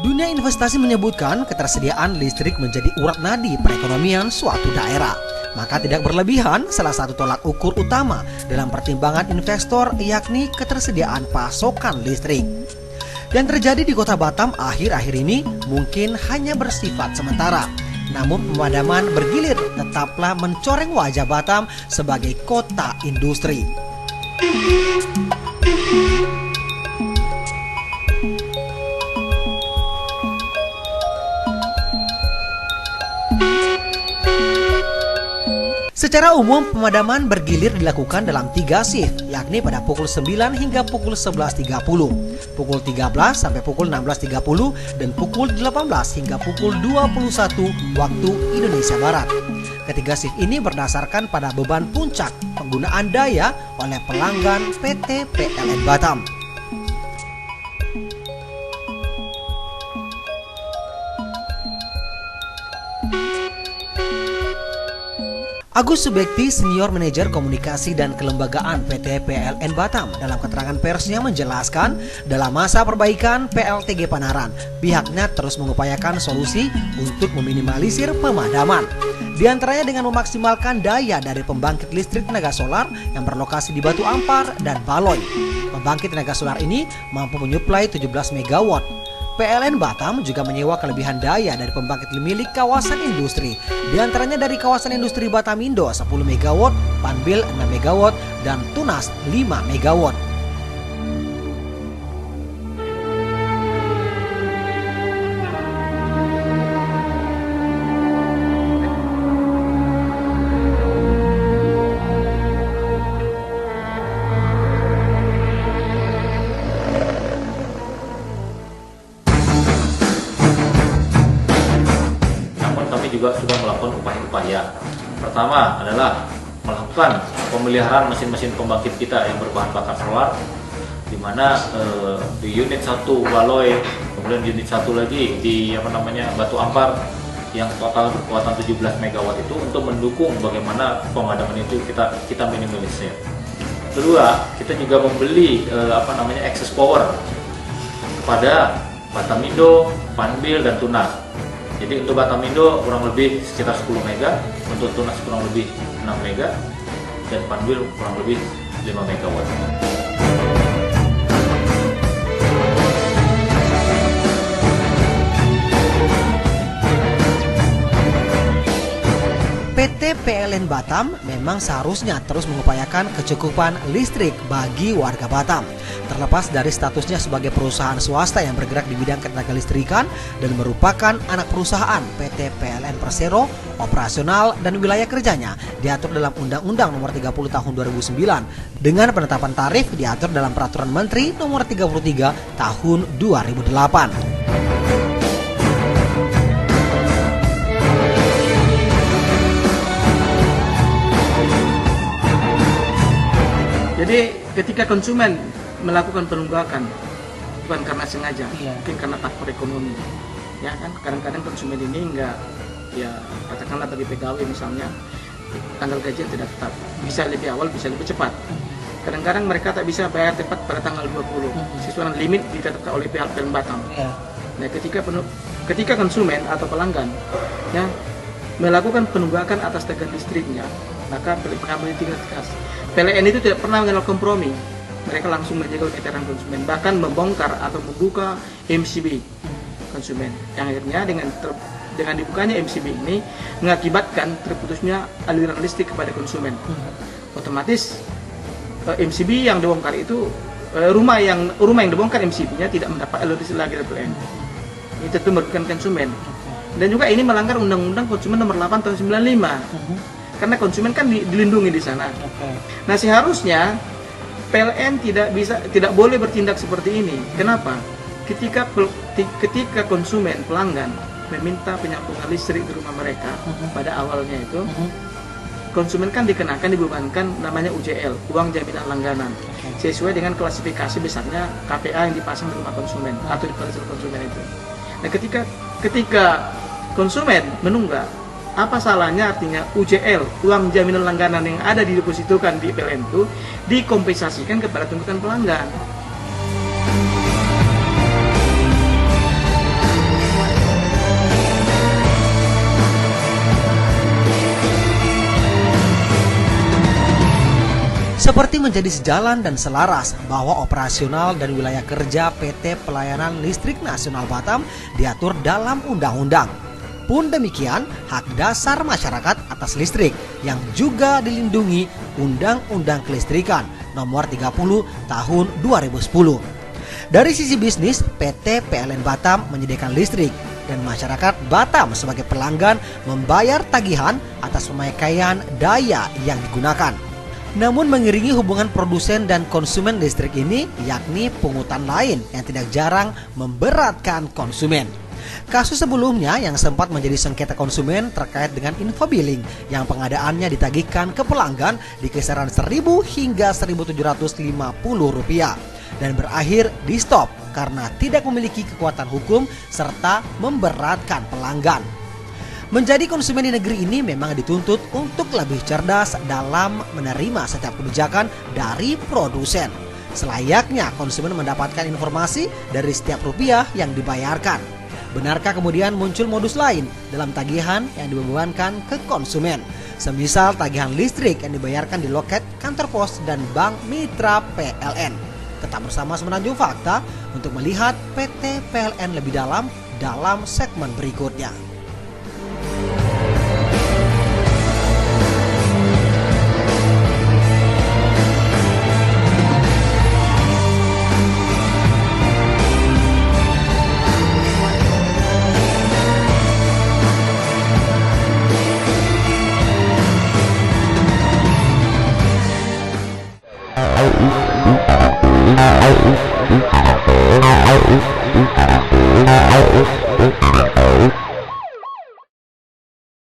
Dunia investasi menyebutkan ketersediaan listrik menjadi urat nadi perekonomian suatu daerah. Maka tidak berlebihan salah satu tolak ukur utama dalam pertimbangan investor yakni ketersediaan pasokan listrik. Yang terjadi di kota Batam akhir-akhir ini mungkin hanya bersifat sementara. Namun pemadaman bergilir tetaplah mencoreng wajah Batam sebagai kota industri. Secara umum, pemadaman bergilir dilakukan dalam 3 shift, yakni pada pukul 9 hingga pukul 11.30, pukul 13 sampai pukul 16.30, dan pukul 18 hingga pukul 21 waktu Indonesia Barat. Ketiga shift ini berdasarkan pada beban puncak penggunaan daya oleh pelanggan PT PLN Batam. Agus Subekti, Senior Manajer Komunikasi dan Kelembagaan PT PLN Batam, dalam keterangan persnya menjelaskan dalam masa perbaikan PLTG Panaran, pihaknya terus mengupayakan solusi untuk meminimalisir pemadaman. Di antaranya dengan memaksimalkan daya dari pembangkit listrik tenaga solar yang berlokasi di Batu Ampar dan Baloi. Pembangkit tenaga solar ini mampu menyuplai 17 MW. PLN Batam juga menyewa kelebihan daya dari pembangkit milik kawasan industri. Di antaranya dari kawasan industri Batamindo 10 MW, Panbil 6 MW, dan Tunas 5 MW. Juga sudah melakukan upaya-upaya. Pertama adalah melakukan pemeliharaan mesin-mesin pembangkit kita yang berbahan bakar solar, di mana di unit 1 Baloi, kemudian unit 1 lagi di Batu Ampar yang total berkekuatan 17 MW itu untuk mendukung bagaimana pemadaman itu kita minimalisir. Kedua, kita juga membeli excess power kepada Batamindo, Panbil, dan Tunas. Jadi untuk Batamindo kurang lebih sekitar 10 mega, untuk Tunas kurang lebih 6 mega, dan Panbil kurang lebih 5 MW. PT PLN Batam memang seharusnya terus mengupayakan kecukupan listrik bagi warga Batam. Terlepas dari statusnya sebagai perusahaan swasta yang bergerak di bidang ketenaga listrikan dan merupakan anak perusahaan PT PLN Persero, operasional dan wilayah kerjanya diatur dalam Undang-Undang Nomor 30 Tahun 2009 dengan penetapan tarif diatur dalam Peraturan Menteri Nomor 33 Tahun 2008. Jadi ketika konsumen melakukan penunggakan bukan karena sengaja, mungkin karena faktor ekonomi, ya kan kadang-kadang konsumen ini enggak, ya katakanlah bagi pegawai misalnya tanggal gajian tidak tetap, bisa lebih awal bisa lebih cepat. Kadang-kadang mereka tak bisa bayar tepat pada tanggal 20 sesuai dengan limit ditetapkan oleh pihak PLN Batam. Nah ketika konsumen atau pelanggan ya melakukan penunggakan atas tegangan listriknya, maka pengambil tingkat PLN itu tidak pernah mengenal kompromi. Mereka langsung menjaga veteran konsumen, bahkan membongkar atau membuka MCB konsumen. Yang akhirnya dengan dibukanya MCB ini mengakibatkan terputusnya aliran listrik kepada konsumen. Otomatis MCB yang dibongkar itu rumah yang dibongkar MCB-nya tidak mendapat aliran listrik lagi dari PLN. Ini tentu merugikan konsumen. Dan juga ini melanggar Undang-Undang Konsumen Nomor 8 Tahun 95. karena konsumen kan dilindungi di sana. Nah, seharusnya PLN tidak boleh bertindak seperti ini. Kenapa? Ketika konsumen pelanggan meminta penyambungan listrik di rumah mereka pada awalnya itu, konsumen kan dibebankan namanya UJL, uang jaminan langganan, sesuai dengan klasifikasi besarnya KPA yang dipasang di rumah konsumen atau di ponsel konsumen itu. Nah, ketika konsumen menunggak, apa salahnya artinya UJL, uang jaminan langganan yang ada didepositokan di PLN itu dikompensasikan kepada tunggakan pelanggan. Seperti menjadi sejalan dan selaras bahwa operasional dan wilayah kerja PT Pelayanan Listrik Nasional Batam diatur dalam undang-undang. Pun demikian, hak dasar masyarakat atas listrik yang juga dilindungi Undang-Undang Kelistrikan Nomor 30 Tahun 2010. Dari sisi bisnis, PT PLN Batam menyediakan listrik dan masyarakat Batam sebagai pelanggan membayar tagihan atas pemakaian daya yang digunakan. Namun mengiringi hubungan produsen dan konsumen listrik ini, yakni pungutan lain yang tidak jarang memberatkan konsumen. Kasus sebelumnya yang sempat menjadi sengketa konsumen terkait dengan info billing yang pengadaannya ditagihkan ke pelanggan di kisaran 1.000 hingga 1.750 rupiah dan berakhir di stop karena tidak memiliki kekuatan hukum serta memberatkan pelanggan. Menjadi konsumen di negeri ini memang dituntut untuk lebih cerdas dalam menerima setiap kebijakan dari produsen. Selayaknya konsumen mendapatkan informasi dari setiap rupiah yang dibayarkan. Benarkah kemudian muncul modus lain dalam tagihan yang dibebankan ke konsumen? Semisal tagihan listrik yang dibayarkan di loket kantor pos dan bank mitra PLN. Tetap bersama Semenanjung Fakta untuk melihat PT PLN lebih dalam segmen berikutnya. Oh,